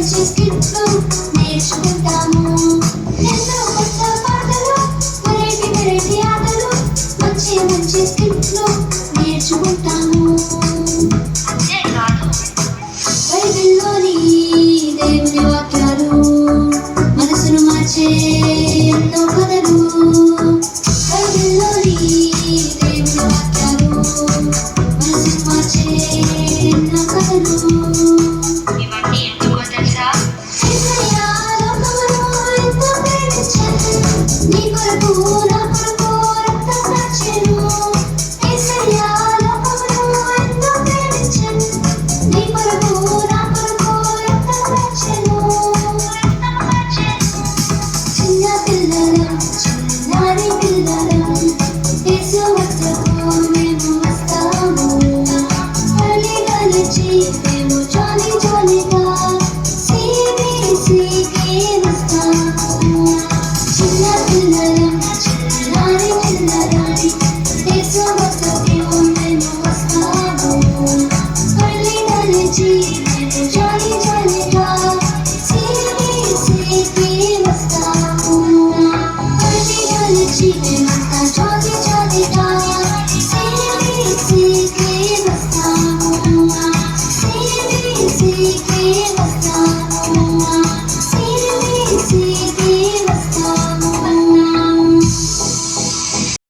మంచి స్కిట్లు నేర్చుకుంటాము. ఎన్నో కొత్త పాటలు, వెరైటీ వెరైటీ ఆటలు, మంచి మంచి స్కిట్లు నేర్చుకుంటాము. బైబిల్లోని దేవుని వాక్యాలు మనసును మార్చే ఎన్నో కథలు. బైబిల్లోని దేవుని వాక్యాలు మనసును మార్చే ఎన్నో కథలు. ఇవన్నీ ఎందుకో తెలుసా? యేసయ్య లోకమును ఎంతో ప్రేమించెను, నీ కొరకు నా కొరకు రక్తం కార్చెను. యేసయ్య లోకమును ఎంతో ప్రేమించెను, నీ కొరకు నా కొరకు రక్తం కార్చెను. చిన్న పిల్లలం, చిన్నారి పిల్లలం, యేసు వద్దకు మేము వస్తాము. ఎర్లీగా లేచి మేము జాలీ జాలీగా CBCకి వస్తాము. చిన్న పిల్లలం, చిన్నారి పిల్లలం, యేసు వద్దకు మేము వస్తాము. ఎర్లీగా లేచి మేము జాలీ జాలీగా CBCకి వస్తాము. ఎర్లీగా లేచి మేము